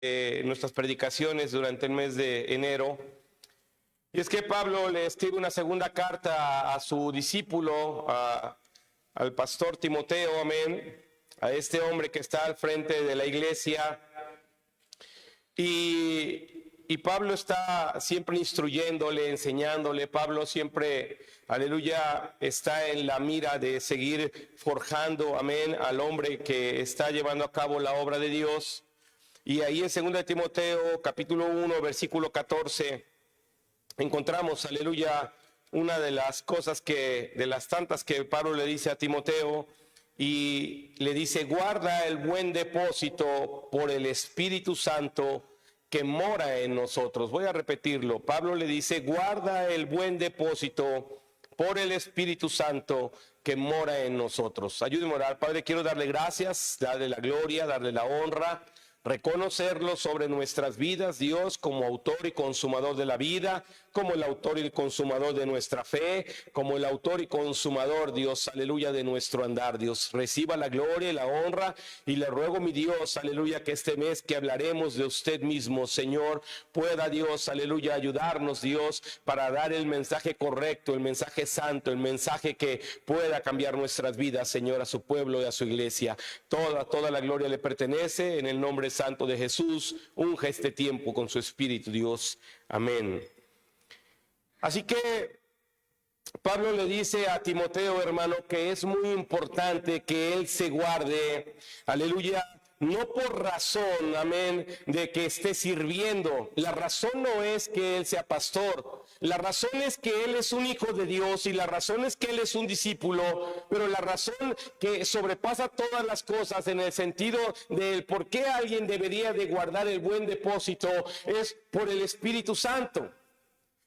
nuestras predicaciones durante el mes de enero. Y es que Pablo le escribe una segunda carta a su discípulo, al pastor Timoteo, amén, a este hombre que está al frente de la iglesia. Y Pablo está siempre instruyéndole, enseñándole. Pablo siempre, aleluya, está en la mira de seguir forjando, amén, al hombre que está llevando a cabo la obra de Dios. Y ahí en 2 Timoteo, capítulo 1, versículo 14, encontramos, aleluya, una de las cosas de las tantas que Pablo le dice a Timoteo, y le dice: guarda el buen depósito por el Espíritu Santo que mora en nosotros. Voy a repetirlo. Pablo le dice: guarda el buen depósito por el Espíritu Santo que mora en nosotros. Ayúdeme a orar. Padre, quiero darle gracias, darle la gloria, darle la honra, reconocerlo sobre nuestras vidas, Dios, como autor y consumador de la vida, como el autor y el consumador de nuestra fe, como el autor y consumador, Dios, aleluya, de nuestro andar. Dios, reciba la gloria y la honra, y le ruego, mi Dios, aleluya, que este mes que hablaremos de usted mismo, Señor, pueda, Dios, aleluya, ayudarnos, Dios, para dar el mensaje correcto, el mensaje santo, el mensaje que pueda cambiar nuestras vidas, Señor, a su pueblo y a su iglesia. Toda la gloria le pertenece, en el nombre santo de Jesús. Unja este tiempo con su espíritu, Dios. Amén. Así que Pablo le dice a Timoteo, hermano, que es muy importante que él se guarde, aleluya, no por razón, amén, de que esté sirviendo. La razón no es que él sea pastor, la razón es que él es un hijo de Dios, y la razón es que él es un discípulo, pero la razón que sobrepasa todas las cosas en el sentido del por qué alguien debería de guardar el buen depósito es por el Espíritu Santo.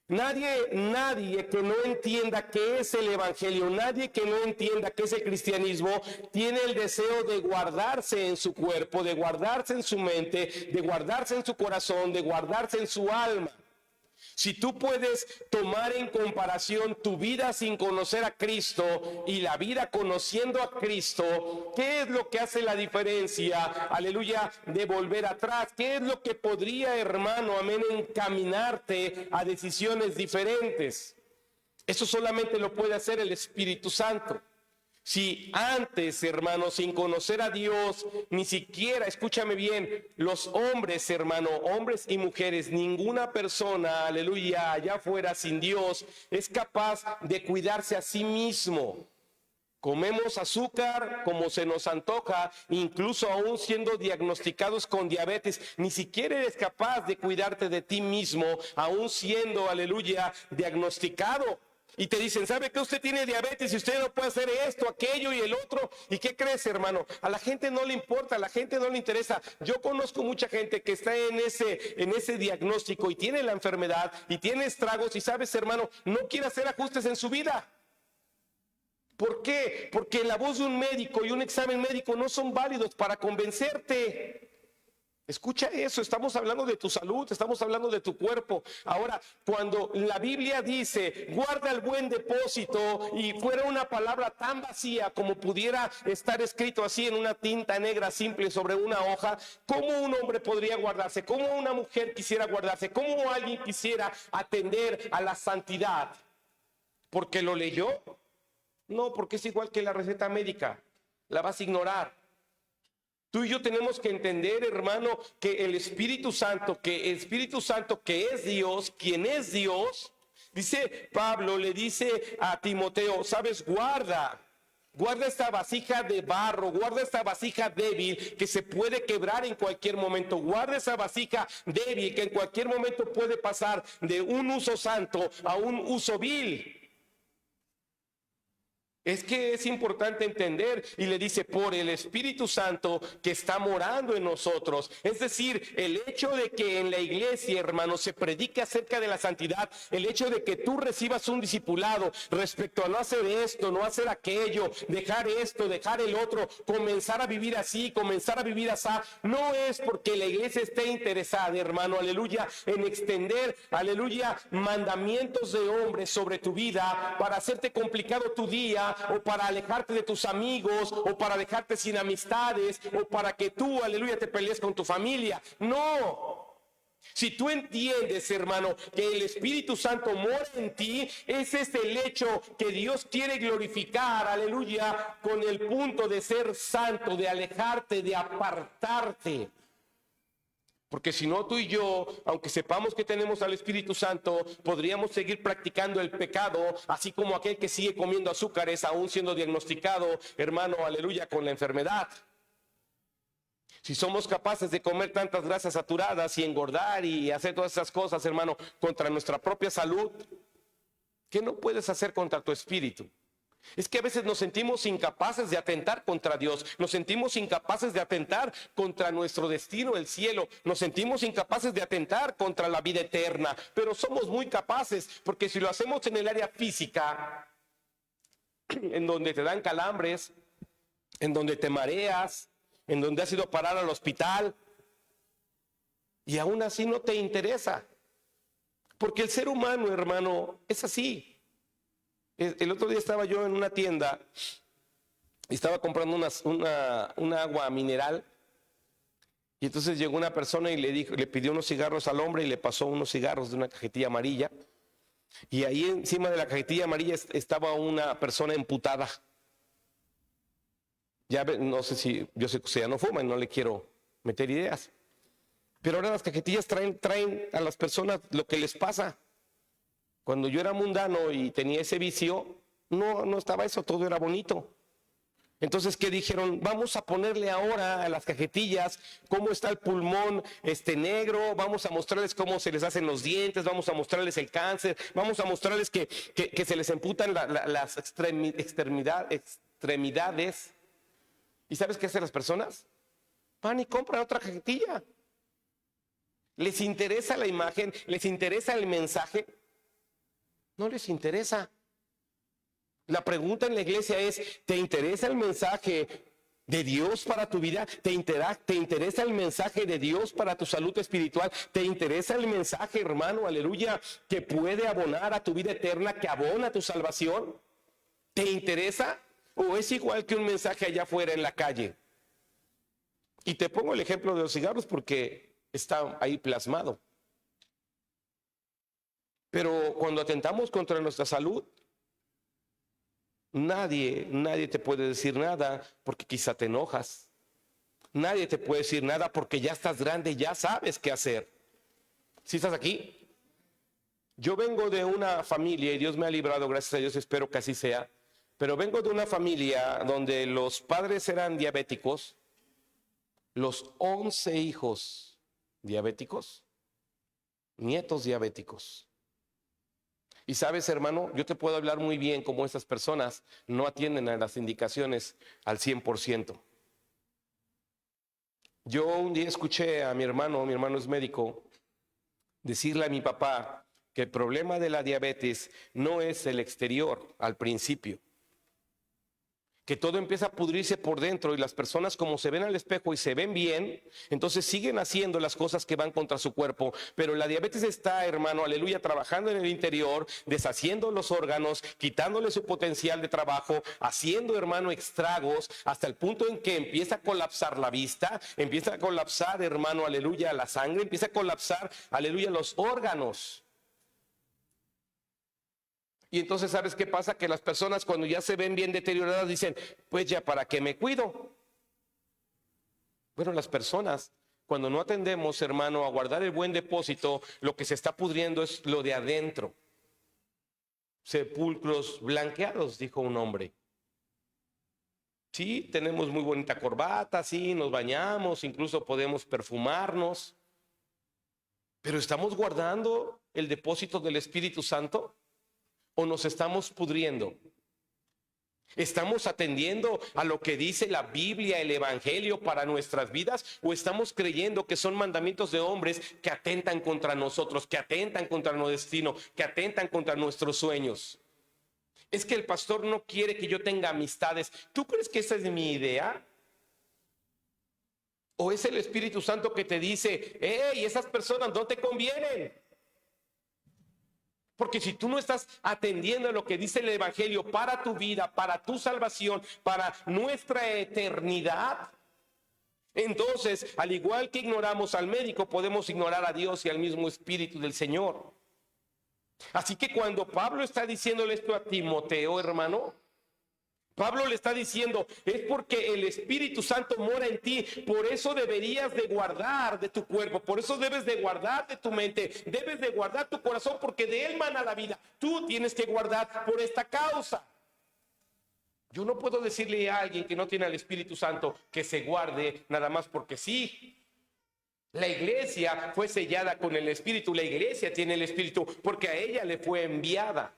Nadie que no entienda qué es el evangelio, nadie que no entienda qué es el cristianismo, tiene el deseo de guardarse en su cuerpo, de guardarse en su mente, de guardarse en su corazón, de guardarse en su alma. Si tú puedes tomar en comparación tu vida sin conocer a Cristo y la vida conociendo a Cristo, ¿qué es lo que hace la diferencia, aleluya, de volver atrás? ¿Qué es lo que podría, hermano, amén, encaminarte a decisiones diferentes? Eso solamente lo puede hacer el Espíritu Santo. Si antes, hermanos, sin conocer a Dios, ni siquiera, escúchame bien, los hombres, hermano, hombres y mujeres, ninguna persona, aleluya, allá afuera sin Dios, es capaz de cuidarse a sí mismo. Comemos azúcar como se nos antoja, incluso aún siendo diagnosticados con diabetes, ni siquiera eres capaz de cuidarte de ti mismo, aún siendo, aleluya, diagnosticado. Y te dicen: ¿sabe que usted tiene diabetes y usted no puede hacer esto, aquello y el otro? ¿Y qué crees, hermano? A la gente no le importa, a la gente no le interesa. Yo conozco mucha gente que está en ese diagnóstico y tiene la enfermedad y tiene estragos, y sabes, hermano, no quiere hacer ajustes en su vida. ¿Por qué? Porque la voz de un médico y un examen médico no son válidos para convencerte. Escucha eso, estamos hablando de tu salud, estamos hablando de tu cuerpo. Ahora, cuando la Biblia dice guarda el buen depósito, y fuera una palabra tan vacía como pudiera estar escrito así en una tinta negra simple sobre una hoja, ¿cómo un hombre podría guardarse? ¿Cómo una mujer quisiera guardarse? ¿Cómo alguien quisiera atender a la santidad? ¿Porque lo leyó? No, porque es igual que la receta médica, la vas a ignorar. Tú y yo tenemos que entender, hermano, que el Espíritu Santo, que es Dios, quien es Dios, dice Pablo, le dice a Timoteo: sabes, guarda esta vasija de barro, guarda esta vasija débil que se puede quebrar en cualquier momento, guarda esa vasija débil que en cualquier momento puede pasar de un uso santo a un uso vil. Es que es importante entender, y le dice: por el Espíritu Santo que está morando en nosotros. Es decir, el hecho de que en la iglesia, hermano, se predique acerca de la santidad, el hecho de que tú recibas un discipulado respecto a no hacer esto, no hacer aquello, dejar esto, dejar el otro, comenzar a vivir así, comenzar a vivir así, no es porque la iglesia esté interesada, hermano, aleluya, en extender, aleluya, mandamientos de hombres sobre tu vida para hacerte complicado tu día, vida, o para alejarte de tus amigos, o para dejarte sin amistades, o para que tú, aleluya, te pelees con tu familia. No. Si tú entiendes, hermano, que el Espíritu Santo mora en ti, ese es el hecho que Dios quiere glorificar, aleluya, con el punto de ser santo, de alejarte, de apartarte. Porque si no, tú y yo, aunque sepamos que tenemos al Espíritu Santo, podríamos seguir practicando el pecado, así como aquel que sigue comiendo azúcares, aún siendo diagnosticado, hermano, aleluya, con la enfermedad. Si somos capaces de comer tantas grasas saturadas y engordar y hacer todas esas cosas, hermano, contra nuestra propia salud, ¿qué no puedes hacer contra tu espíritu? Es que a veces nos sentimos incapaces de atentar contra Dios, nos sentimos incapaces de atentar contra nuestro destino, el cielo, nos sentimos incapaces de atentar contra la vida eterna, pero somos muy capaces, porque si lo hacemos en el área física, en donde te dan calambres, en donde te mareas, en donde has ido a parar al hospital, y aún así no te interesa, porque el ser humano, hermano, es así. El otro día estaba yo en una tienda y estaba comprando una agua mineral, y entonces llegó una persona y le pidió unos cigarros al hombre y le pasó unos cigarros de una cajetilla amarilla, y ahí encima de la cajetilla amarilla estaba una persona emputada. Ya no sé si, yo sé que usted ya no fuma y no le quiero meter ideas, pero ahora las cajetillas traen a las personas lo que les pasa. Cuando yo era mundano y tenía ese vicio, no estaba eso, todo era bonito. Entonces, ¿qué dijeron? Vamos a ponerle ahora a las cajetillas cómo está el pulmón negro, vamos a mostrarles cómo se les hacen los dientes, vamos a mostrarles el cáncer, vamos a mostrarles que se les emputan las extremidades. ¿Y sabes qué hacen las personas? Van y compran otra cajetilla. ¿Les interesa la imagen? ¿Les interesa el mensaje? No les interesa. La pregunta en la iglesia es, ¿te interesa el mensaje de Dios para tu vida? ¿Te interesa el mensaje de Dios para tu salud espiritual? ¿Te interesa el mensaje, hermano, aleluya, que puede abonar a tu vida eterna, que abona a tu salvación? ¿Te interesa? ¿O es igual que un mensaje allá afuera en la calle? Y te pongo el ejemplo de los cigarros porque está ahí plasmado. Pero cuando atentamos contra nuestra salud, nadie te puede decir nada porque quizá te enojas. Nadie te puede decir nada porque ya estás grande, ya sabes qué hacer. ¿Sí estás aquí? Yo vengo de una familia, y Dios me ha librado, gracias a Dios, espero que así sea. Pero vengo de una familia donde los padres eran diabéticos, los 11 hijos diabéticos, nietos diabéticos. Y sabes, hermano, yo te puedo hablar muy bien cómo estas personas no atienden a las indicaciones al 100%. Yo un día escuché a mi hermano es médico, decirle a mi papá que el problema de la diabetes no es el exterior al principio, que todo empieza a pudrirse por dentro y las personas como se ven al espejo y se ven bien, entonces siguen haciendo las cosas que van contra su cuerpo, pero la diabetes está, hermano, aleluya, trabajando en el interior, deshaciendo los órganos, quitándole su potencial de trabajo, haciendo, hermano, estragos, hasta el punto en que empieza a colapsar la vista, empieza a colapsar, hermano, aleluya, la sangre, empieza a colapsar, aleluya, los órganos. Y entonces, ¿sabes qué pasa? Que las personas cuando ya se ven bien deterioradas dicen, pues ya, ¿para qué me cuido? Bueno, las personas, cuando no atendemos, hermano, a guardar el buen depósito, lo que se está pudriendo es lo de adentro. Sepulcros blanqueados, dijo un hombre. Sí, tenemos muy bonita corbata, sí, nos bañamos, incluso podemos perfumarnos, pero ¿estamos guardando el depósito del Espíritu Santo? ¿O nos estamos pudriendo? ¿Estamos atendiendo a lo que dice la Biblia, el Evangelio para nuestras vidas? ¿O estamos creyendo que son mandamientos de hombres que atentan contra nosotros, que atentan contra nuestro destino, que atentan contra nuestros sueños? Es que el pastor no quiere que yo tenga amistades. ¿Tú crees que esa es mi idea? ¿O es el Espíritu Santo que te dice, hey, esas personas no te convienen? Porque si tú no estás atendiendo a lo que dice el Evangelio para tu vida, para tu salvación, para nuestra eternidad, entonces, al igual que ignoramos al médico, podemos ignorar a Dios y al mismo Espíritu del Señor. Así que cuando Pablo está diciéndole esto a Timoteo, hermano, Pablo le está diciendo, es porque el Espíritu Santo mora en ti, por eso deberías de guardar de tu cuerpo, por eso debes de guardar de tu mente, debes de guardar tu corazón, porque de él mana la vida. Tú tienes que guardar por esta causa. Yo no puedo decirle a alguien que no tiene al Espíritu Santo que se guarde nada más porque sí. La iglesia fue sellada con el Espíritu, la iglesia tiene el Espíritu porque a ella le fue enviada.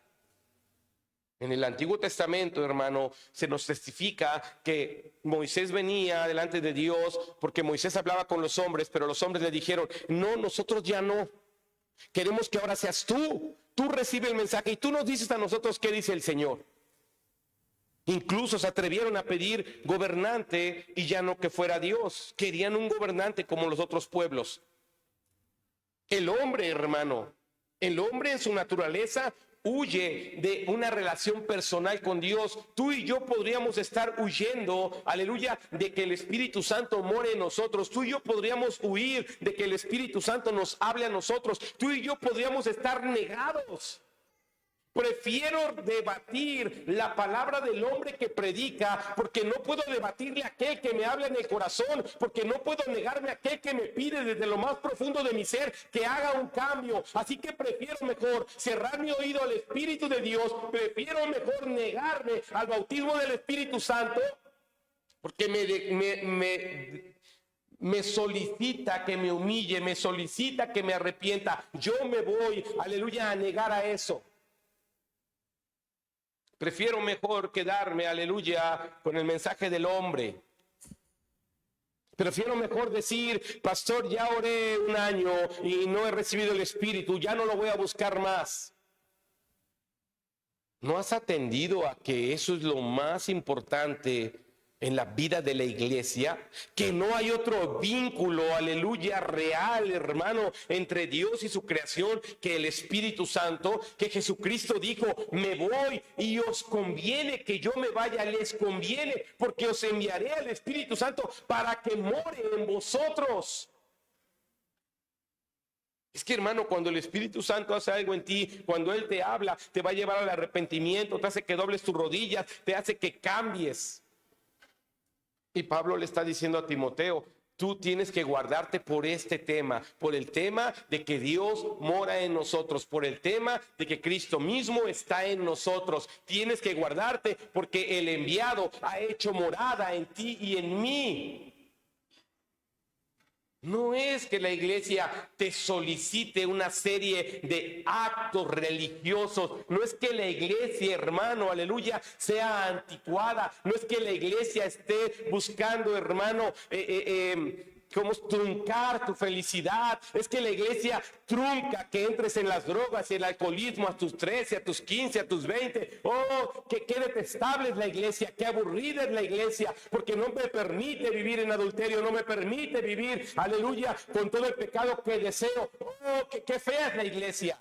En el Antiguo Testamento, hermano, se nos testifica que Moisés venía delante de Dios porque Moisés hablaba con los hombres, pero los hombres le dijeron, no, nosotros ya no. Queremos que ahora seas tú. Tú recibes el mensaje y tú nos dices a nosotros qué dice el Señor. Incluso se atrevieron a pedir gobernante y ya no que fuera Dios. Querían un gobernante como los otros pueblos. El hombre, hermano, el hombre en su naturaleza huye de una relación personal con Dios. Tú y yo podríamos estar huyendo, aleluya, de que el Espíritu Santo more en nosotros. Tú y yo podríamos huir de que el Espíritu Santo nos hable a nosotros. Tú y yo podríamos estar negados. Prefiero debatir la palabra del hombre que predica, porque no puedo debatirle a aquel que me habla en el corazón, porque no puedo negarme a aquel que me pide desde lo más profundo de mi ser que haga un cambio. Así que prefiero mejor cerrar mi oído al Espíritu de Dios, prefiero mejor negarme al bautismo del Espíritu Santo, porque me solicita que me humille, me solicita que me arrepienta. Yo me voy, aleluya, a negar a eso. Prefiero mejor quedarme, aleluya, con el mensaje del hombre. Prefiero mejor decir, pastor, ya oré un año y no he recibido el Espíritu, ya no lo voy a buscar más. ¿No has atendido a que eso es lo más importante en la vida de la iglesia? Que no hay otro vínculo, aleluya, real, hermano, entre Dios y su creación que el Espíritu Santo. Que Jesucristo dijo, me voy y os conviene que yo me vaya, les conviene, porque os enviaré al Espíritu Santo para que more en vosotros. Es que, hermano, cuando el Espíritu Santo hace algo en ti, cuando Él te habla, te va a llevar al arrepentimiento, te hace que dobles tus rodillas, te hace que cambies. Y Pablo le está diciendo a Timoteo, tú tienes que guardarte por este tema, por el tema de que Dios mora en nosotros, por el tema de que Cristo mismo está en nosotros. Tienes que guardarte porque el enviado ha hecho morada en ti y en mí. No es que la iglesia te solicite una serie de actos religiosos. No es que la iglesia, hermano, aleluya, sea anticuada. No es que la iglesia esté buscando, hermano, cómo truncar tu felicidad. Es que la iglesia trunca que entres en las drogas y el alcoholismo a tus 13, a tus 15, a tus 20. Oh, que qué detestable es la iglesia, qué aburrida es la iglesia, porque no me permite vivir en adulterio, no me permite vivir, aleluya, con todo el pecado que deseo. Oh, qué fea es la iglesia.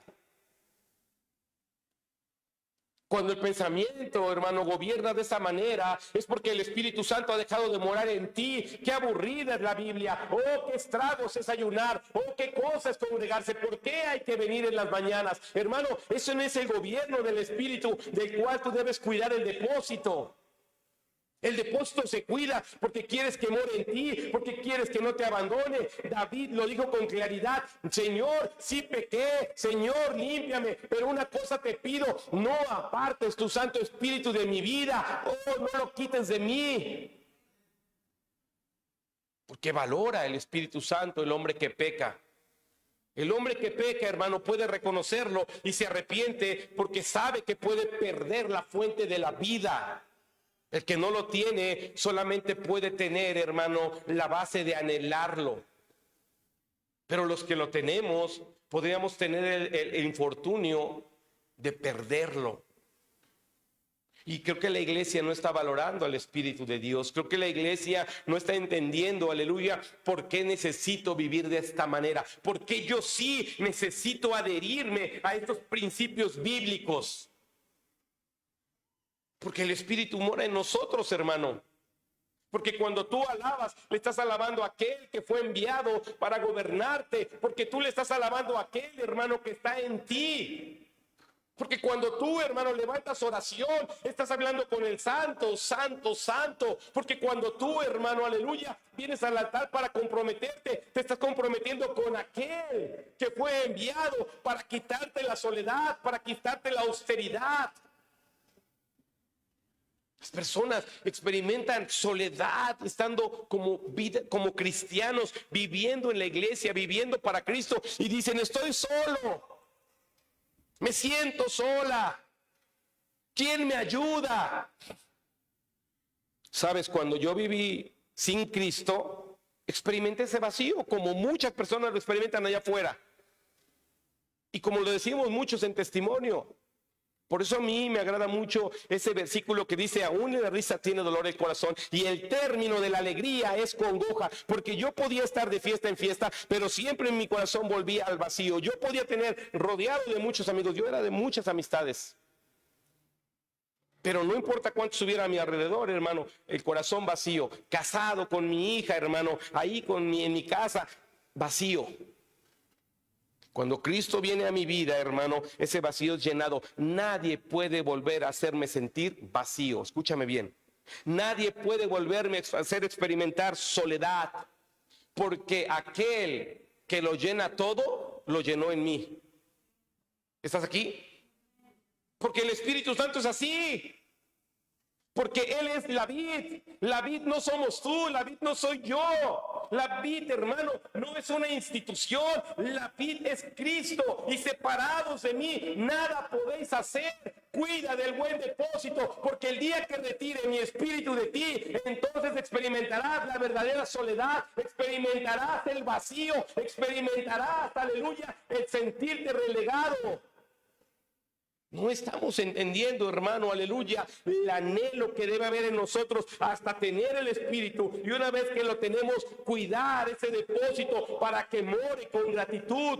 Cuando el pensamiento, hermano, gobierna de esa manera, es porque el Espíritu Santo ha dejado de morar en ti. Qué aburrida es la Biblia. Oh, qué estragos es ayunar. Oh, qué cosa es congregarse. ¿Por qué hay que venir en las mañanas? Hermano, eso no es el gobierno del Espíritu del cual tú debes cuidar el depósito. El depósito se cuida porque quieres que more en ti, porque quieres que no te abandone. David lo dijo con claridad, Señor, sí pequé, Señor, límpiame, pero una cosa te pido, no apartes tu Santo Espíritu de mi vida, oh, no lo quites de mí. Porque valora el Espíritu Santo el hombre que peca. El hombre que peca, hermano, puede reconocerlo y se arrepiente porque sabe que puede perder la fuente de la vida. El que no lo tiene solamente puede tener, hermano, la base de anhelarlo. Pero los que lo tenemos, podríamos tener el infortunio de perderlo. Y creo que la iglesia no está valorando al Espíritu de Dios. Creo que la iglesia no está entendiendo, aleluya, por qué necesito vivir de esta manera. Por qué yo sí necesito adherirme a estos principios bíblicos. Porque el Espíritu mora en nosotros, hermano. Porque cuando tú alabas, le estás alabando a aquel que fue enviado para gobernarte. Porque tú le estás alabando a aquel, hermano, que está en ti. Porque cuando tú, hermano, levantas oración, estás hablando con el santo, santo, santo. Porque cuando tú, hermano, aleluya, vienes al altar para comprometerte, te estás comprometiendo con aquel que fue enviado para quitarte la soledad, para quitarte la austeridad. Las personas experimentan soledad estando como cristianos, viviendo en la iglesia, viviendo para Cristo, y dicen: estoy solo. Me siento sola. ¿Quién me ayuda? Sabes, cuando yo viví sin Cristo, experimenté ese vacío, como muchas personas lo experimentan allá afuera. Y como lo decimos muchos en testimonio. Por eso a mí me agrada mucho ese versículo que dice: aún la risa tiene dolor el corazón y el término de la alegría es congoja. Porque yo podía estar de fiesta en fiesta, pero siempre en mi corazón volvía al vacío. Yo podía tener rodeado de muchos amigos, yo era de muchas amistades. Pero no importa cuántos hubiera a mi alrededor, hermano, el corazón vacío. Casado con mi hija, hermano, ahí en mi casa, vacío. Cuando Cristo viene a mi vida, hermano, ese vacío es llenado. Nadie puede volver a hacerme sentir vacío. Escúchame bien. Nadie puede volverme a hacer experimentar soledad, porque aquel que lo llena todo, lo llenó en mí. ¿Estás aquí? Porque el Espíritu Santo es así. Porque Él es la vid. La vid no somos tú, la vid no soy yo. La vid, hermano, no es una institución. La vid es Cristo. Y separados de mí, nada podéis hacer. Cuida del buen depósito, porque el día que retire mi espíritu de ti, entonces experimentarás la verdadera soledad, experimentarás el vacío, experimentarás, aleluya, el sentirte relegado. No estamos entendiendo, hermano, aleluya, el anhelo que debe haber en nosotros hasta tener el Espíritu. Y una vez que lo tenemos, cuidar ese depósito para que more con gratitud.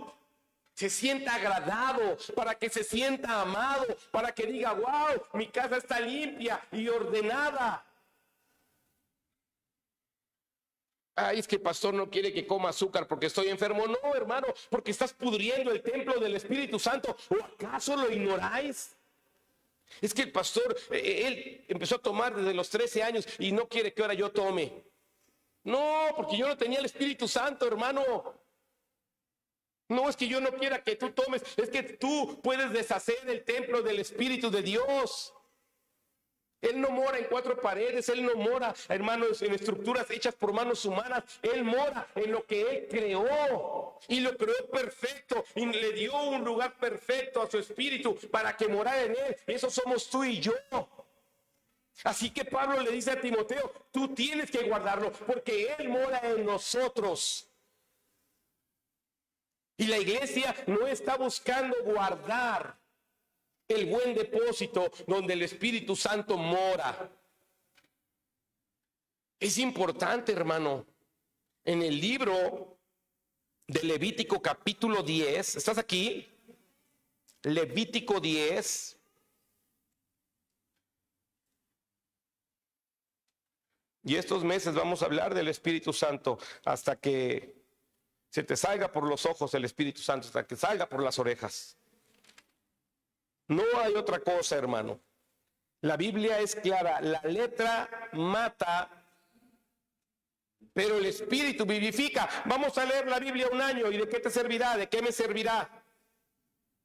Se sienta agradado, para que se sienta amado, para que diga: wow, mi casa está limpia y ordenada. Ay, es que el pastor no quiere que coma azúcar porque estoy enfermo. No, hermano, porque estás pudriendo el templo del Espíritu Santo. ¿O acaso lo ignoráis? Es que el pastor, él empezó a tomar desde los 13 años y no quiere que ahora yo tome. No, porque yo no tenía el Espíritu Santo, hermano. No es que yo no quiera que tú tomes, es que tú puedes deshacer el templo del Espíritu de Dios. Él no mora en cuatro paredes, Él no mora, hermanos, en estructuras hechas por manos humanas. Él mora en lo que Él creó y lo creó perfecto y le dio un lugar perfecto a su espíritu para que morara en Él. Eso somos tú y yo. Así que Pablo le dice a Timoteo: tú tienes que guardarlo porque Él mora en nosotros. Y la iglesia no está buscando guardar el buen depósito donde el Espíritu Santo mora. Es importante, hermano. En el libro de Levítico capítulo 10, ¿estás aquí? Levítico 10. Y estos meses vamos a hablar del Espíritu Santo hasta que se te salga por los ojos el Espíritu Santo, hasta que salga por las orejas. No hay otra cosa, hermano. La Biblia es clara. La letra mata, pero el Espíritu vivifica. Vamos a leer la Biblia un año. ¿Y de qué te servirá? ¿De qué me servirá?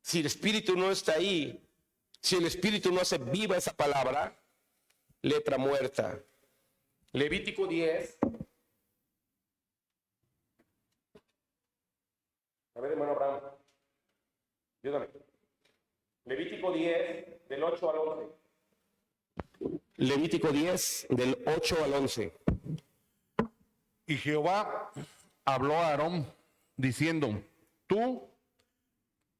Si el Espíritu no está ahí, si el Espíritu no hace viva esa palabra, letra muerta. Levítico 10. A ver, hermano Abraham, ayúdame. Levítico 10, del 8 al 11. Levítico 10, del 8 al 11. Y Jehová habló a Aarón diciendo: tú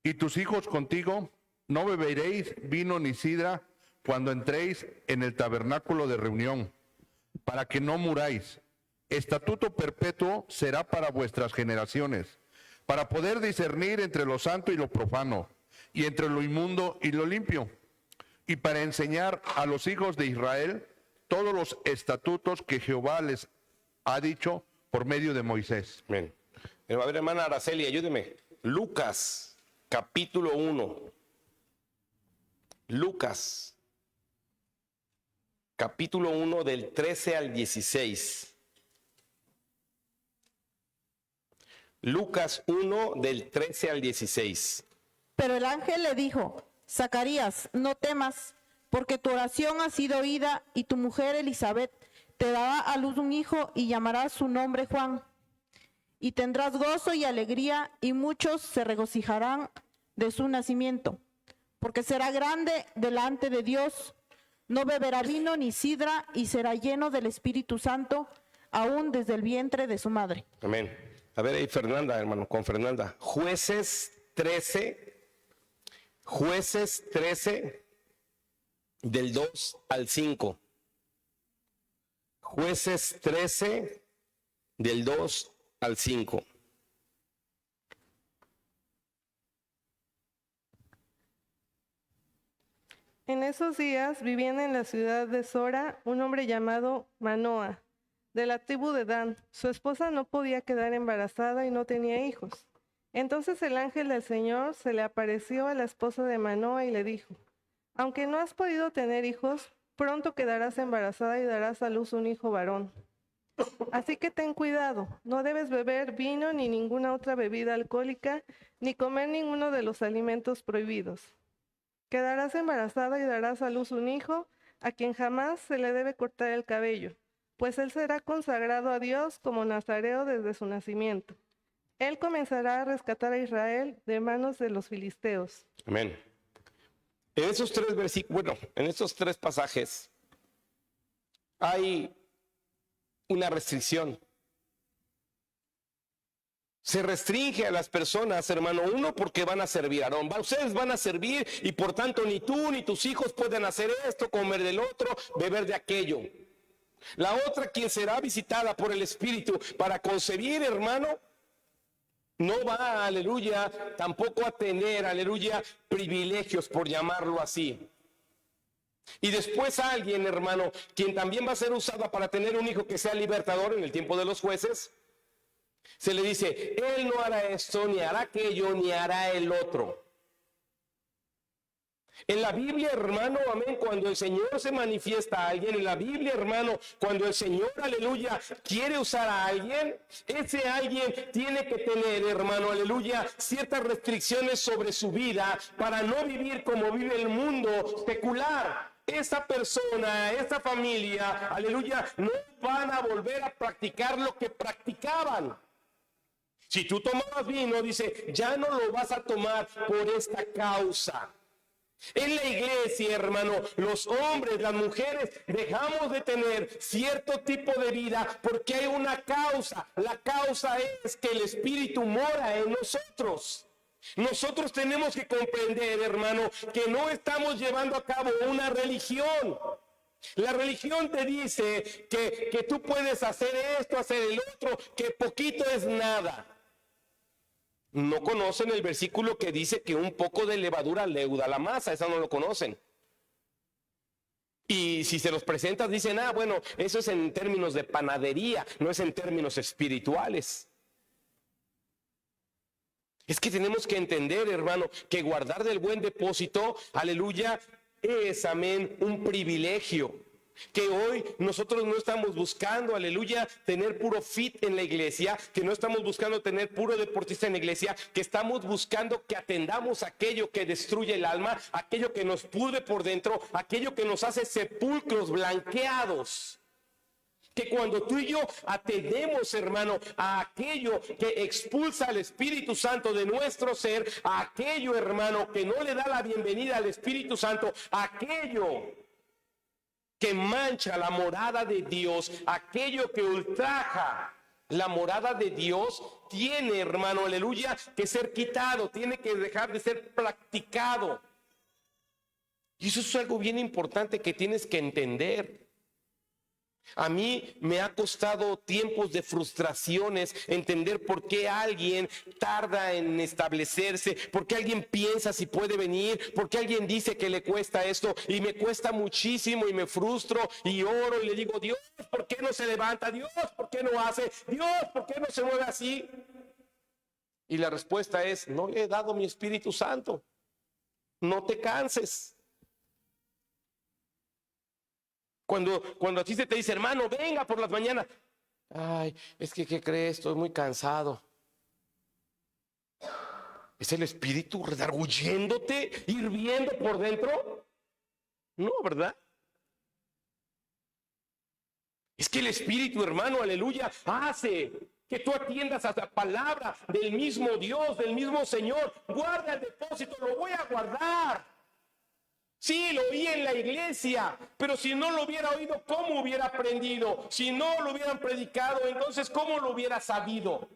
y tus hijos contigo no beberéis vino ni sidra, cuando entréis en el tabernáculo de reunión, para que no muráis. Estatuto perpetuo será para vuestras generaciones, para poder discernir entre lo santo y lo profano, y entre lo inmundo y lo limpio, y para enseñar a los hijos de Israel todos los estatutos que Jehová les ha dicho por medio de Moisés. Amén. A ver, hermana Araceli, ayúdeme. Lucas, capítulo 1. Lucas, capítulo 1, del 13 al 16. Lucas 1, del 13 al 16. Pero el ángel le dijo: Zacarías, no temas, porque tu oración ha sido oída, y tu mujer Elizabeth te dará a luz un hijo y llamarás su nombre Juan. Y tendrás gozo y alegría, y muchos se regocijarán de su nacimiento, porque será grande delante de Dios. No beberá vino ni sidra, y será lleno del Espíritu Santo, aún desde el vientre de su madre. Amén. A ver ahí Fernanda, hermano, con Fernanda. Jueces 13, del 2 al 5. Jueces 13, del 2 al 5. En esos días vivían en la ciudad de Sora un hombre llamado Manoa, de la tribu de Dan. Su esposa no podía quedar embarazada y no tenía hijos. Entonces el ángel del Señor se le apareció a la esposa de Manoa y le dijo: aunque no has podido tener hijos, pronto quedarás embarazada y darás a luz un hijo varón. Así que ten cuidado, no debes beber vino ni ninguna otra bebida alcohólica, ni comer ninguno de los alimentos prohibidos. Quedarás embarazada y darás a luz un hijo, a quien jamás se le debe cortar el cabello, pues él será consagrado a Dios como nazareo desde su nacimiento. Él comenzará a rescatar a Israel de manos de los filisteos. Amén. En esos tres versículos, bueno, en estos tres pasajes hay una restricción. Se restringe a las personas, hermano, uno, porque van a servir a Aarón. Ustedes van a servir y por tanto ni tú ni tus hijos pueden hacer esto, comer del otro, beber de aquello. La otra, quien será visitada por el Espíritu para concebir, hermano, no va, aleluya, tampoco a tener, aleluya, privilegios, por llamarlo así. Y después alguien, hermano, quien también va a ser usada para tener un hijo que sea libertador en el tiempo de los jueces, se le dice: él no hará esto, ni hará aquello, ni hará el otro. En la Biblia, hermano, amén, cuando el Señor se manifiesta a alguien, en la Biblia, hermano, cuando el Señor, aleluya, quiere usar a alguien, ese alguien tiene que tener, hermano, aleluya, ciertas restricciones sobre su vida para no vivir como vive el mundo secular. Esa persona, esa familia, aleluya, no van a volver a practicar lo que practicaban. Si tú tomabas vino, dice, ya no lo vas a tomar por esta causa. En la iglesia, hermano, los hombres, las mujeres, dejamos de tener cierto tipo de vida porque hay una causa. La causa es que el Espíritu mora en nosotros. Nosotros tenemos que comprender, hermano, que no estamos llevando a cabo una religión. La religión te dice que tú puedes hacer esto, hacer el otro, que poquito es nada. No conocen el versículo que dice que un poco de levadura leuda la masa. Eso no lo conocen. Y si se los presentas, dicen: bueno, eso es en términos de panadería, no es en términos espirituales. Es que tenemos que entender, hermano, que guardar del buen depósito, aleluya, es, amén, un privilegio. Que hoy nosotros no estamos buscando, aleluya, tener puro fit en la iglesia, que no estamos buscando tener puro deportista en la iglesia, que estamos buscando que atendamos aquello que destruye el alma, aquello que nos pudre por dentro, aquello que nos hace sepulcros blanqueados. Que cuando tú y yo atendemos, hermano, a aquello que expulsa al Espíritu Santo de nuestro ser, a aquello, hermano, que no le da la bienvenida al Espíritu Santo, aquello que mancha la morada de Dios, aquello que ultraja la morada de Dios, tiene, hermano, aleluya, que ser quitado, tiene que dejar de ser practicado. Y eso es algo bien importante que tienes que entender. A mí me ha costado tiempos de frustraciones entender por qué alguien tarda en establecerse, por qué alguien piensa si puede venir, por qué alguien dice que le cuesta esto, y me cuesta muchísimo y me frustro y oro y le digo: Dios, ¿por qué no se levanta? Dios, ¿por qué no hace? Dios, ¿por qué no se mueve así? Y la respuesta es: no le he dado mi Espíritu Santo. No te canses. Cuando a ti se te dice: hermano, venga por las mañanas. Ay, es que, ¿qué crees? Estoy muy cansado. ¿Es el Espíritu redarguyéndote, hirviendo por dentro? No, ¿verdad? Es que el Espíritu, hermano, aleluya, hace que tú atiendas a la palabra del mismo Dios, del mismo Señor. Guarda el depósito, lo voy a guardar. Sí, lo oí en la iglesia, pero si no lo hubiera oído, ¿cómo hubiera aprendido? Si no lo hubieran predicado, entonces, ¿cómo lo hubiera sabido?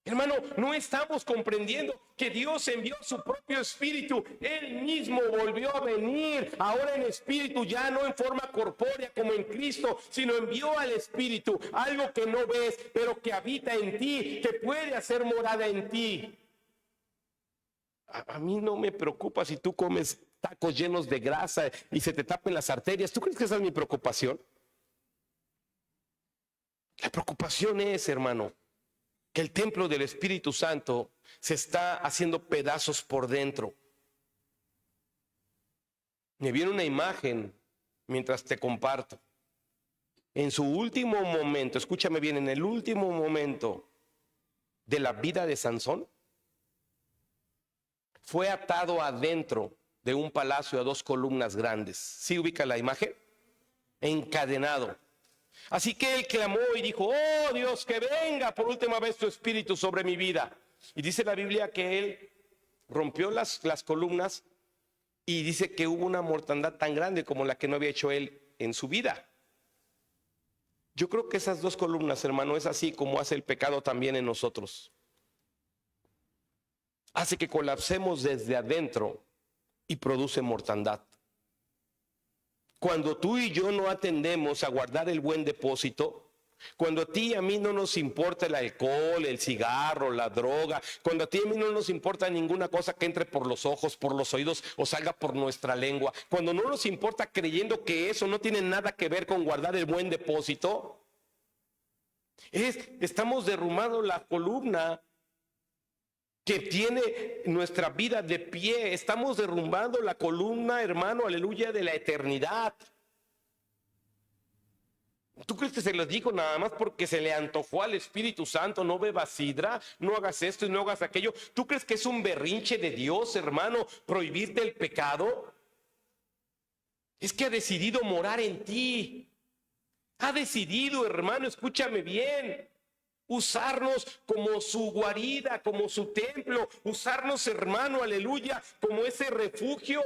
Hermano, no estamos comprendiendo que Dios envió su propio Espíritu. Él mismo volvió a venir, ahora en Espíritu, ya no en forma corpórea como en Cristo, sino envió al Espíritu, algo que no ves, pero que habita en ti, que puede hacer morada en ti. A mí no me preocupa si tú comes tacos llenos de grasa y se te tapen las arterias. ¿Tú crees que esa es mi preocupación? La preocupación es, hermano, que el templo del Espíritu Santo se está haciendo pedazos por dentro. Me viene una imagen mientras te comparto. En su último momento, escúchame bien, en el último momento de la vida de Sansón, fue atado adentro de un palacio a 2 columnas grandes. ¿Sí ubica la imagen? Encadenado. Así que él clamó y dijo: oh Dios, que venga por última vez tu Espíritu sobre mi vida. Y dice la Biblia que él rompió las columnas y dice que hubo una mortandad tan grande como la que no había hecho él en su vida. Yo creo que esas 2 columnas, hermano, es así como hace el pecado también en nosotros. Hace que colapsemos desde adentro y produce mortandad. Cuando tú y yo no atendemos a guardar el buen depósito, cuando a ti y a mí no nos importa el alcohol, el cigarro, la droga, cuando a ti y a mí no nos importa ninguna cosa que entre por los ojos, por los oídos o salga por nuestra lengua, cuando no nos importa creyendo que eso no tiene nada que ver con guardar el buen depósito, estamos derrumbando la columna que tiene nuestra vida de pie. Estamos derrumbando la columna, hermano, aleluya, de la eternidad. ¿Tú crees que se los digo nada más porque se le antojó al Espíritu Santo? No bebas sidra, no hagas esto y no hagas aquello. ¿Tú crees que es un berrinche de Dios, hermano, prohibirte el pecado? Es que ha decidido morar en ti. Ha decidido, hermano, escúchame bien, usarnos como su guarida, como su templo, usarnos, hermano, aleluya, como ese refugio.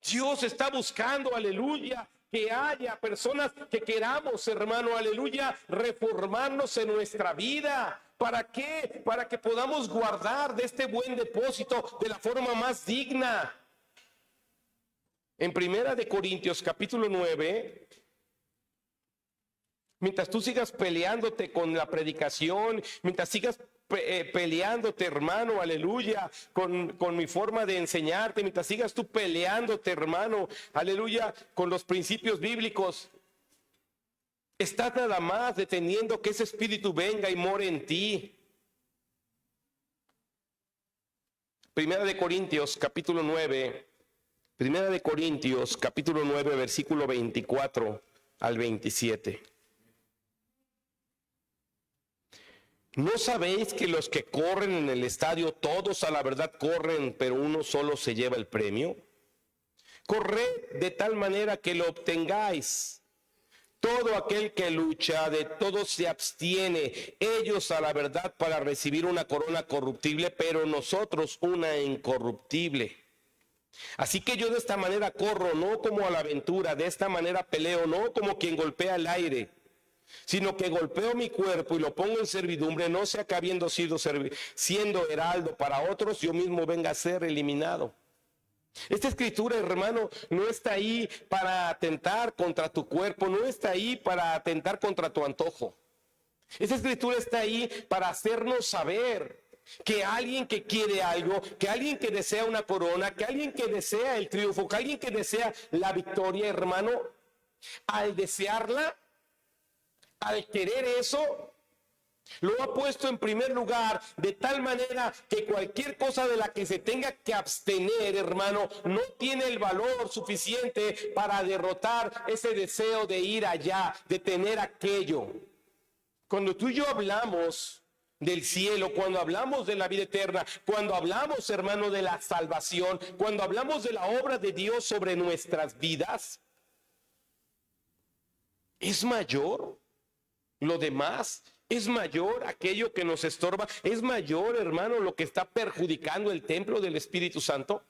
Dios está buscando, aleluya, que haya personas que queramos, hermano, aleluya, reformarnos en nuestra vida. ¿Para qué? Para que podamos guardar de este buen depósito de la forma más digna. En 1 Corintios capítulo 9, mientras tú sigas peleándote con la predicación, mientras sigas peleándote, hermano, aleluya, con mi forma de enseñarte, mientras sigas tú peleándote, hermano, aleluya, con los principios bíblicos, estás nada más deteniendo que ese Espíritu venga y more en ti. 1 Corintios capítulo 9, versículo 24 al 27. ¿No sabéis que los que corren en el estadio, todos a la verdad corren, pero uno solo se lleva el premio? Corred de tal manera que lo obtengáis. Todo aquel que lucha, de todo se abstiene, ellos a la verdad para recibir una corona corruptible, pero nosotros una incorruptible. Así que yo de esta manera corro, no como a la aventura, de esta manera peleo, no como quien golpea el aire, sino que golpeo mi cuerpo y lo pongo en servidumbre, no sea que habiendo sido siendo heraldo para otros, yo mismo venga a ser eliminado. Esta escritura, hermano, no está ahí para atentar contra tu cuerpo, no está ahí para atentar contra tu antojo. Esta escritura está ahí para hacernos saber que alguien que quiere algo, que alguien que desea una corona, que alguien que desea el triunfo, que alguien que desea la victoria, hermano, al desearla, al querer eso, lo ha puesto en primer lugar, de tal manera que cualquier cosa de la que se tenga que abstener, hermano, no tiene el valor suficiente para derrotar ese deseo de ir allá, de tener aquello. Cuando tú y yo hablamos del cielo, cuando hablamos de la vida eterna, cuando hablamos, hermano, de la salvación, cuando hablamos de la obra de Dios sobre nuestras vidas, es mayor lo demás. Es mayor aquello que nos estorba. Es mayor, hermano, lo que está perjudicando el templo del Espíritu Santo.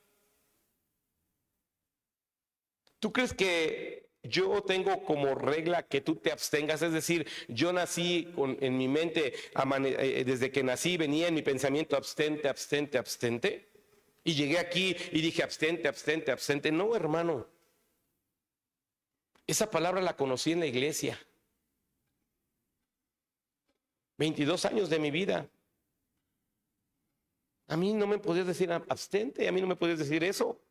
¿Tú crees que yo tengo como regla que tú te abstengas? Es decir, yo nací en mi mente, desde que nací venía en mi pensamiento abstente, abstente, abstente. Y llegué aquí y dije abstente, abstente, abstente. No, hermano. Esa palabra la conocí en la iglesia. 22 años de mi vida. A mí no me podías decir abstente, a mí no me podías decir eso.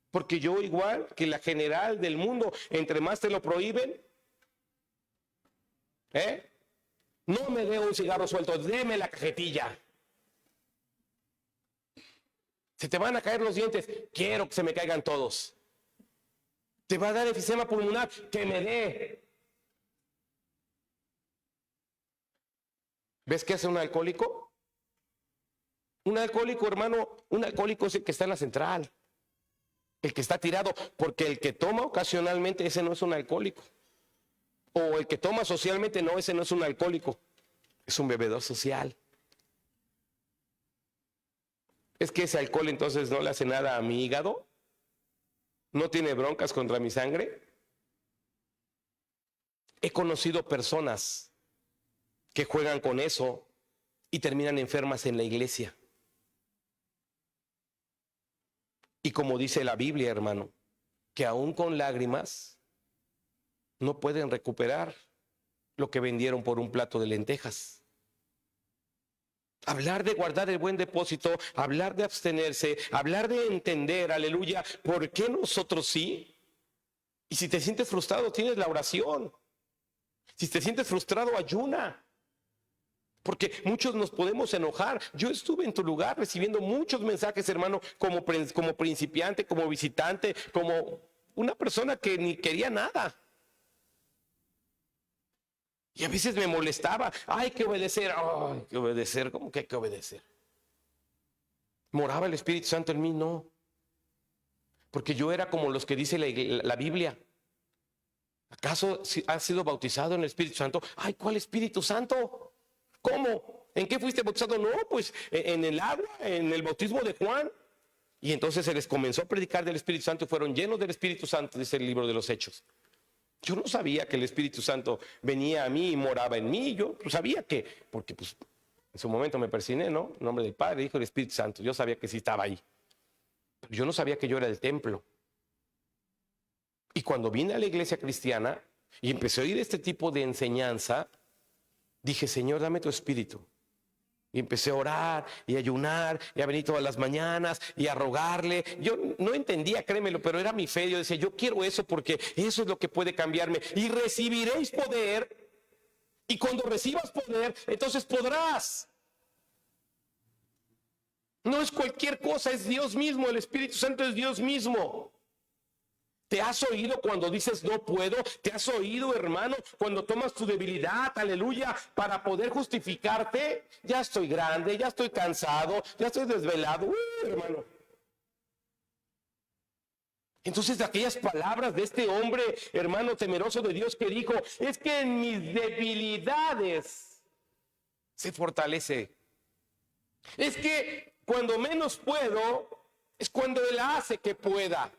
Porque yo, igual que la general del mundo, entre más te lo prohíben, no me dé un cigarro suelto, déme la cajetilla. Se te van a caer los dientes, quiero que se me caigan todos. Te va a dar enfisema pulmonar, que me dé. ¿Ves qué hace un alcohólico? Un alcohólico, hermano, un alcohólico es el que está en la central, el que está tirado, porque el que toma ocasionalmente, ese no es un alcohólico. O el que toma socialmente, no, ese no es un alcohólico, es un bebedor social. Es que ese alcohol entonces no le hace nada a mi hígado, no tiene broncas contra mi sangre. He conocido personas que juegan con eso y terminan enfermas en la iglesia. Y como dice la Biblia, hermano, que aún con lágrimas no pueden recuperar lo que vendieron por un plato de lentejas. Hablar de guardar el buen depósito, hablar de abstenerse, hablar de entender, aleluya, ¿por qué nosotros sí? Y si te sientes frustrado, tienes la oración. Si te sientes frustrado, ayuna. Porque muchos nos podemos enojar. Yo estuve en tu lugar recibiendo muchos mensajes, hermano, como principiante, como visitante, como una persona que ni quería nada. Y a veces me molestaba. Hay que obedecer. Ay, que obedecer. ¿Cómo que hay que obedecer? ¿Moraba el Espíritu Santo en mí? No. Porque yo era como los que dice la Biblia. ¿Acaso has sido bautizado en el Espíritu Santo? Ay, ¿cuál Espíritu Santo? ¿Cómo? ¿En qué fuiste bautizado? No, pues en el agua, en el bautismo de Juan. Y entonces se les comenzó a predicar del Espíritu Santo y fueron llenos del Espíritu Santo, dice el libro de los Hechos. Yo no sabía que el Espíritu Santo venía a mí y moraba en mí. Yo sabía que, porque pues en su momento me persigné, ¿no? En nombre del Padre, Hijo y del Espíritu Santo. Yo sabía que sí estaba ahí. Pero yo no sabía que yo era el templo. Y cuando vine a la iglesia cristiana y empecé a oír este tipo de enseñanza, dije, Señor, dame tu espíritu. Y empecé a orar y a ayunar y a venir todas las mañanas y a rogarle. Yo no entendía, créemelo, pero era mi fe. Yo decía, yo quiero eso porque eso es lo que puede cambiarme. Y recibiréis poder. Y cuando recibas poder, entonces podrás. No es cualquier cosa, es Dios mismo. El Espíritu Santo es Dios mismo. ¿Te has oído cuando dices no puedo? ¿Te has oído, hermano, cuando tomas tu debilidad, aleluya, para poder justificarte? Ya estoy grande, ya estoy cansado, ya estoy desvelado, hermano. Entonces, de aquellas palabras de este hombre, hermano temeroso de Dios, que dijo, es que en mis debilidades se fortalece. Es que cuando menos puedo, es cuando Él hace que pueda.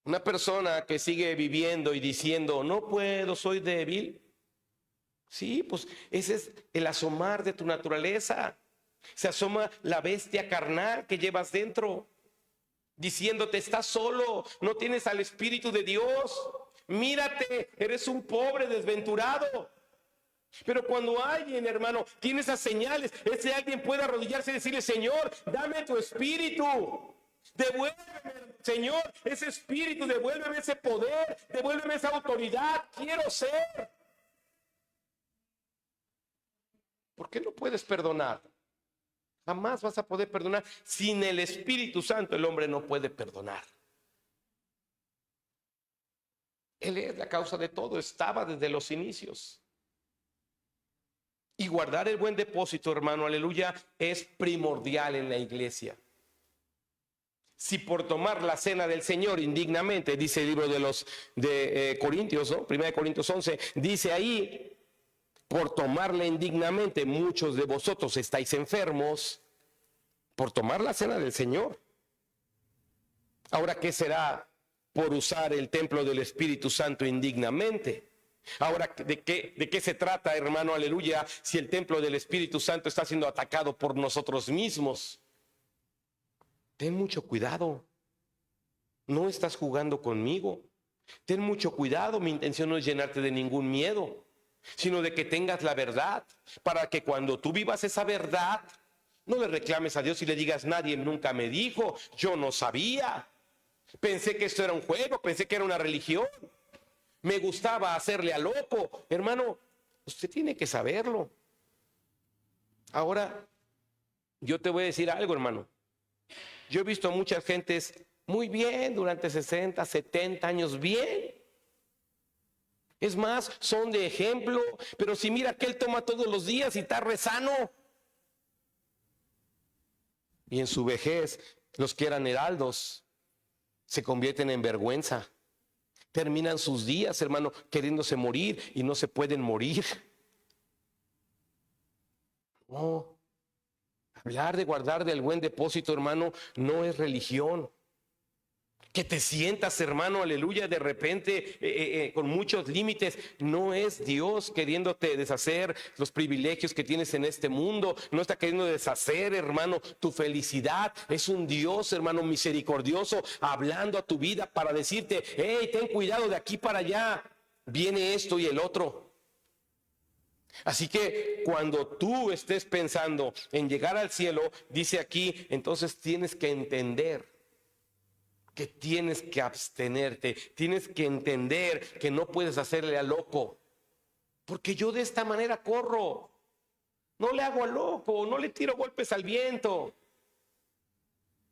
Una persona que sigue viviendo y diciendo, no puedo, soy débil. Sí, pues ese es el asomar de tu naturaleza. Se asoma la bestia carnal que llevas dentro, diciéndote, estás solo, no tienes al Espíritu de Dios. Mírate, eres un pobre desventurado. Pero cuando alguien, hermano, tiene esas señales, ese alguien puede arrodillarse y decirle, Señor, dame tu Espíritu. Devuélveme, Señor, ese Espíritu, devuélveme ese poder, devuélveme esa autoridad. Quiero ser. ¿Por qué no puedes perdonar? Jamás vas a poder perdonar. Sin el Espíritu Santo el hombre no puede perdonar. Él es la causa de todo, estaba desde los inicios. Y guardar el buen depósito, hermano, aleluya, es primordial en la iglesia. Si por tomar la cena del Señor indignamente, dice el libro de Corintios, ¿no? 1 Corintios 11, dice ahí, por tomarla indignamente, muchos de vosotros estáis enfermos por tomar la cena del Señor. Ahora, ¿qué será por usar el templo del Espíritu Santo indignamente? Ahora, ¿de qué se trata, hermano, aleluya, si el templo del Espíritu Santo está siendo atacado por nosotros mismos? Ten mucho cuidado. No estás jugando conmigo. Ten mucho cuidado. Mi intención no es llenarte de ningún miedo, sino de que tengas la verdad, para que cuando tú vivas esa verdad, no le reclames a Dios y le digas, nadie nunca me dijo, yo no sabía, pensé que esto era un juego, pensé que era una religión, me gustaba hacerle a loco. Hermano, usted tiene que saberlo. Ahora, yo te voy a decir algo, hermano. Yo he visto a muchas gentes muy bien durante 60, 70 años, bien. Es más, son de ejemplo, pero si mira que él toma todos los días y está rezano. Y en su vejez, los que eran heraldos se convierten en vergüenza. Terminan sus días, hermano, queriéndose morir y no se pueden morir. No. Hablar de guardar del buen depósito, hermano, no es religión. Que te sientas, hermano, aleluya, de repente con muchos límites, no es Dios queriéndote deshacer los privilegios que tienes en este mundo. No está queriendo deshacer, hermano, tu felicidad. Es un Dios, hermano, misericordioso, hablando a tu vida para decirte, hey, ten cuidado, de aquí para allá viene esto y el otro. Así que cuando tú estés pensando en llegar al cielo, dice aquí, entonces tienes que entender que tienes que abstenerte, tienes que entender que no puedes hacerle al loco, porque yo de esta manera corro, no le hago al loco, no le tiro golpes al viento.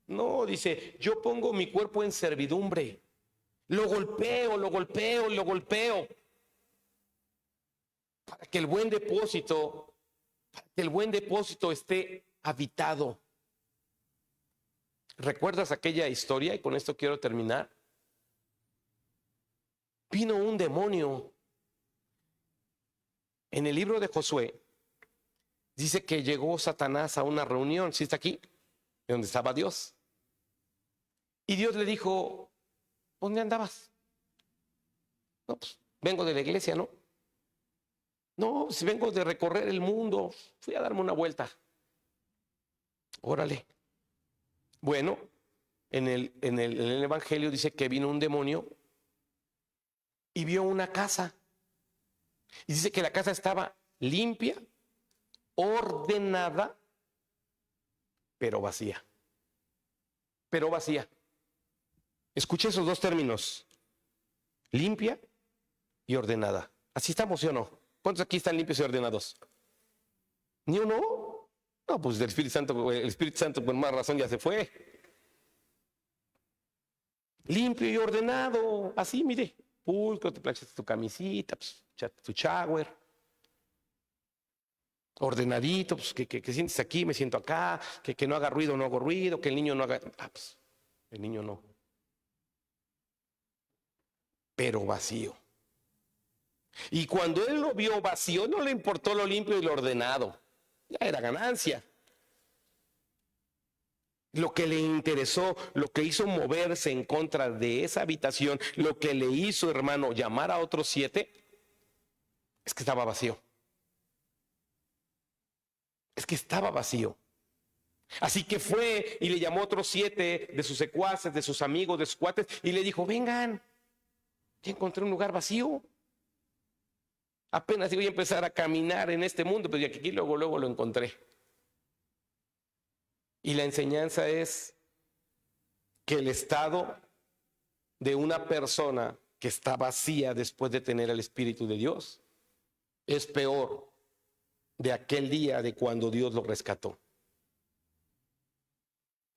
No, dice, yo pongo mi cuerpo en servidumbre, lo golpeo, lo golpeo, lo golpeo, para que el buen depósito esté habitado. ¿Recuerdas aquella historia? Y con esto quiero terminar. Vino un demonio. En el libro de Josué dice que llegó Satanás a una reunión, ¿sí está aquí? Donde estaba Dios. Y Dios le dijo, ¿dónde andabas? No, pues vengo de la iglesia, ¿no? No, pues vengo de recorrer el mundo, fui a darme una vuelta. Órale. Bueno, en el Evangelio dice que vino un demonio y vio una casa. Y dice que la casa estaba limpia, ordenada, pero vacía. Pero vacía. Escuche esos dos términos. Limpia y ordenada. ¿Así estamos, sí o no? ¿Cuántos aquí están limpios y ordenados? ¿Ni uno? No, pues el Espíritu Santo por más razón ya se fue. Limpio y ordenado, así, mire, pulcro, te planchaste tu camisita, pues, tu shower. Ordenadito, pues que sientes aquí, me siento acá, que no haga ruido, no hago ruido, que el niño no haga. Pues, el niño no. Pero vacío. Y cuando él lo vio vacío, no le importó lo limpio y lo ordenado. Ya era ganancia. lo que le interesó, lo que hizo moverse en contra de esa habitación, lo que le hizo, hermano, llamar a otros 7, es que estaba vacío. Es que estaba vacío. Así que fue y le llamó a otros 7 de sus secuaces, de sus amigos, de sus cuates, y le dijo: vengan, ya encontré un lugar vacío. Apenas voy a empezar a caminar en este mundo, pero ya que aquí luego lo encontré. Y la enseñanza es que el estado de una persona que está vacía después de tener el Espíritu de Dios es peor de aquel día de cuando Dios lo rescató.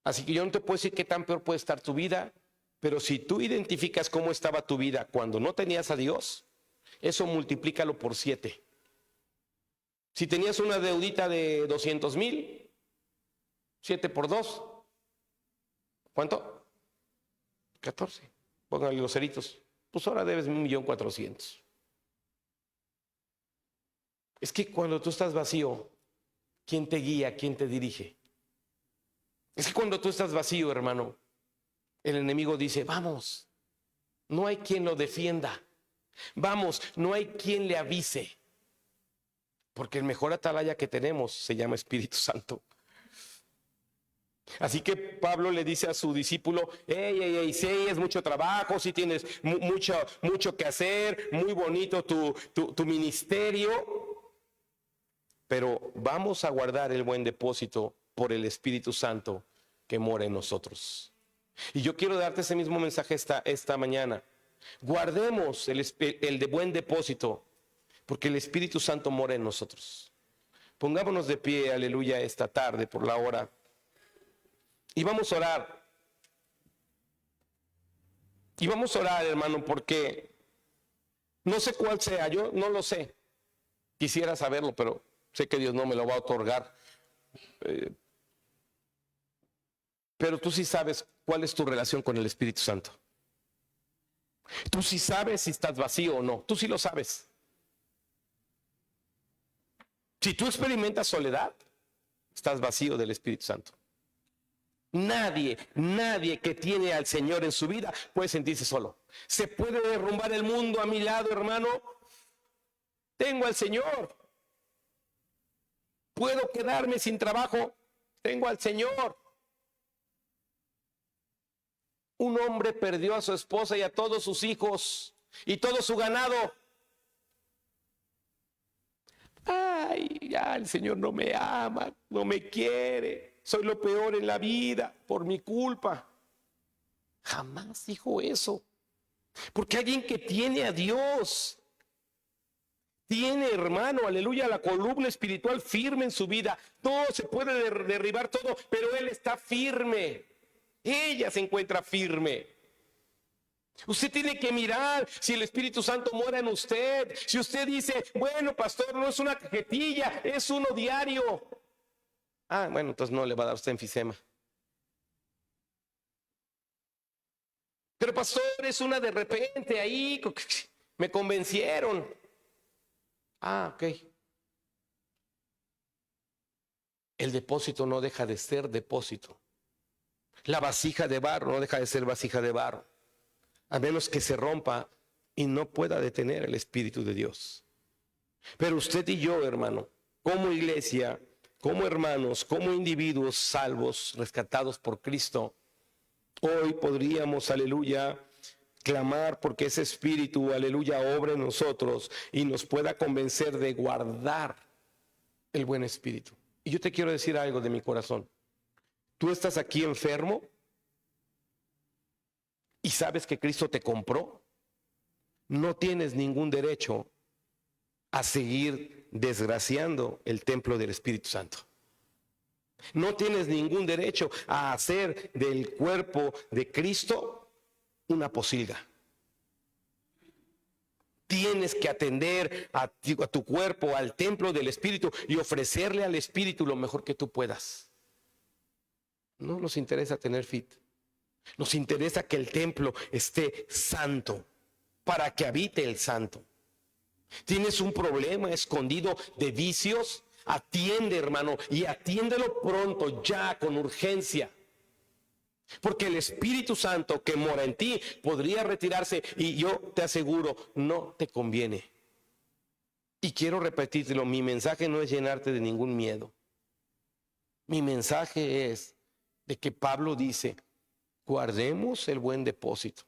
Así que yo no te puedo decir qué tan peor puede estar tu vida, pero si tú identificas cómo estaba tu vida cuando no tenías a Dios, eso multiplícalo por 7. Si tenías una deudita de 200,000, 7 por 2, ¿cuánto? 14. Pónganle los ceritos. Pues ahora debes 1,400,000. Es que cuando tú estás vacío, ¿quién te guía? ¿Quién te dirige? Es que cuando tú estás vacío, hermano, el enemigo dice: vamos, no hay quien lo defienda. Vamos, no hay quien le avise. Porque el mejor atalaya que tenemos se llama Espíritu Santo. Así que Pablo le dice a su discípulo: sí, es mucho trabajo, sí tienes mucho que hacer, muy bonito tu ministerio, pero vamos a guardar el buen depósito por el Espíritu Santo que mora en nosotros. Y yo quiero darte ese mismo mensaje esta mañana. Guardemos el de buen depósito, porque el Espíritu Santo mora en nosotros. Pongámonos de pie, aleluya, esta tarde por la hora. Y vamos a orar. Y vamos a orar, hermano, porque no sé cuál sea, yo no lo sé. Quisiera saberlo, pero sé que Dios no me lo va a otorgar. Pero tú sí sabes cuál es tu relación con el Espíritu Santo. Tú sí sabes si estás vacío o no. Tú sí lo sabes. Si tú experimentas soledad, estás vacío del Espíritu Santo. Nadie que tiene al Señor en su vida puede sentirse solo. ¿Se puede derrumbar el mundo a mi lado, hermano? Tengo al Señor. ¿Puedo quedarme sin trabajo? Tengo al Señor. Un hombre perdió a su esposa y a todos sus hijos y todo su ganado. Ay, ya el Señor no me ama, no me quiere. Soy lo peor en la vida por mi culpa. Jamás dijo eso. Porque alguien que tiene a Dios, tiene, hermano, aleluya, la columna espiritual firme en su vida. Todo se puede derribar todo, pero Él está firme. Ella se encuentra firme. Usted tiene que mirar si el Espíritu Santo mora en usted. Si usted dice: bueno, pastor, no es una cajetilla, es uno diario. Bueno, entonces no le va a dar usted enfisema. Pero pastor, es una de repente ahí, me convencieron. Ok. El depósito no deja de ser depósito. La vasija de barro no deja de ser vasija de barro, a menos que se rompa y no pueda detener el Espíritu de Dios. Pero usted y yo, hermano, como iglesia, como hermanos, como individuos salvos, rescatados por Cristo, hoy podríamos, aleluya, clamar porque ese Espíritu, aleluya, obra en nosotros y nos pueda convencer de guardar el buen espíritu. Y yo te quiero decir algo de mi corazón. Tú estás aquí enfermo y sabes que Cristo te compró. No tienes ningún derecho a seguir desgraciando el templo del Espíritu Santo. No tienes ningún derecho a hacer del cuerpo de Cristo una posilga. Tienes que atender a tu cuerpo, al templo del Espíritu, y ofrecerle al Espíritu lo mejor que tú puedas. No nos interesa tener fit. Nos interesa que el templo esté santo, para que habite el santo. ¿Tienes un problema escondido de vicios? Atiende, hermano, y atiéndelo pronto, ya, con urgencia. Porque el Espíritu Santo que mora en ti podría retirarse y yo te aseguro, no te conviene. Y quiero repetírtelo, mi mensaje no es llenarte de ningún miedo. Mi mensaje es de que Pablo dice, guardemos el buen depósito.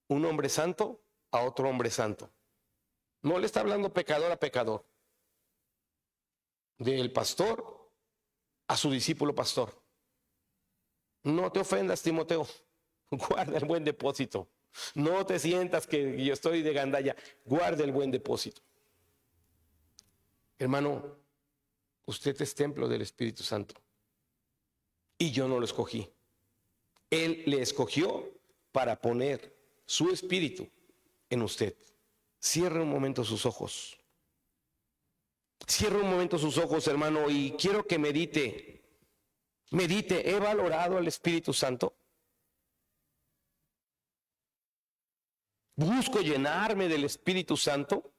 Un hombre santo a otro hombre santo. No le está hablando pecador a pecador. Del pastor a su discípulo pastor. No te ofendas, Timoteo. Guarda el buen depósito. No te sientas que yo estoy de gandalla. Guarda el buen depósito. Hermano, usted es templo del Espíritu Santo. Y yo no lo escogí. Él le escogió para poner su espíritu en usted. Cierre un momento sus ojos. Cierre un momento sus ojos, hermano, y quiero que medite. Medite, ¿he valorado al Espíritu Santo? ¿Busco llenarme del Espíritu Santo?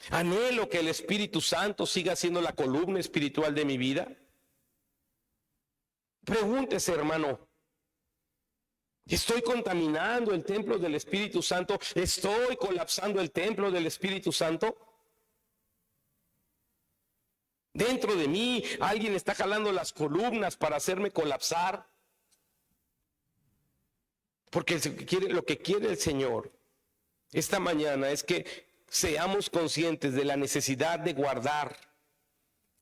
¿Anhelo que el Espíritu Santo siga siendo la columna espiritual de mi vida? Pregúntese, hermano, ¿estoy contaminando el templo del Espíritu Santo? ¿Estoy colapsando el templo del Espíritu Santo? Dentro de mí alguien está jalando las columnas para hacerme colapsar. Porque lo que quiere el Señor esta mañana es que seamos conscientes de la necesidad de guardar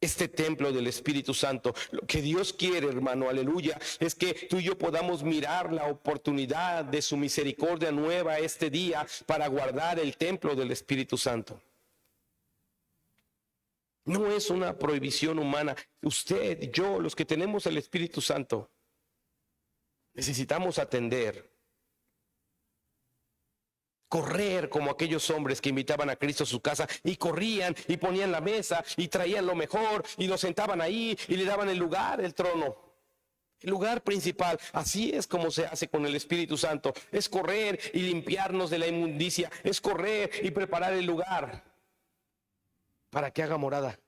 este templo del Espíritu Santo. Lo que Dios quiere, hermano, aleluya, es que tú y yo podamos mirar la oportunidad de su misericordia nueva este día para guardar el templo del Espíritu Santo. No es una prohibición humana. Usted, yo, los que tenemos el Espíritu Santo, necesitamos atender, correr como aquellos hombres que invitaban a Cristo a su casa y corrían y ponían la mesa y traían lo mejor y lo sentaban ahí y le daban el lugar, el trono, el lugar principal. Así es como se hace con el Espíritu Santo. Es correr y limpiarnos de la inmundicia. Es correr y preparar el lugar para que haga morada.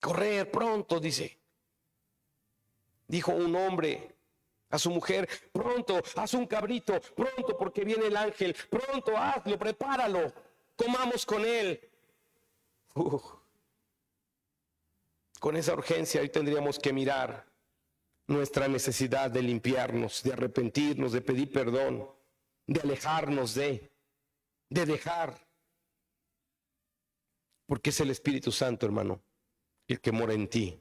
Correr pronto, dijo un hombre a su mujer, pronto, haz un cabrito, pronto porque viene el ángel, pronto hazlo, prepáralo, comamos con él. Con esa urgencia hoy tendríamos que mirar nuestra necesidad de limpiarnos, de arrepentirnos, de pedir perdón, de alejarnos de dejar. Porque es el Espíritu Santo, hermano, el que mora en ti.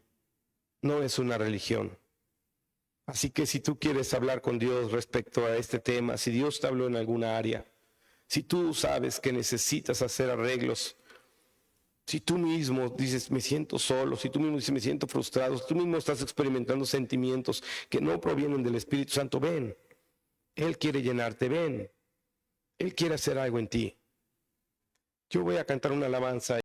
No es una religión. Así que si tú quieres hablar con Dios respecto a este tema, si Dios te habló en alguna área, si tú sabes que necesitas hacer arreglos, si tú mismo dices me siento solo, si tú mismo dices me siento frustrado, si tú mismo estás experimentando sentimientos que no provienen del Espíritu Santo, ven. Él quiere llenarte, ven. Él quiere hacer algo en ti. Yo voy a cantar una alabanza.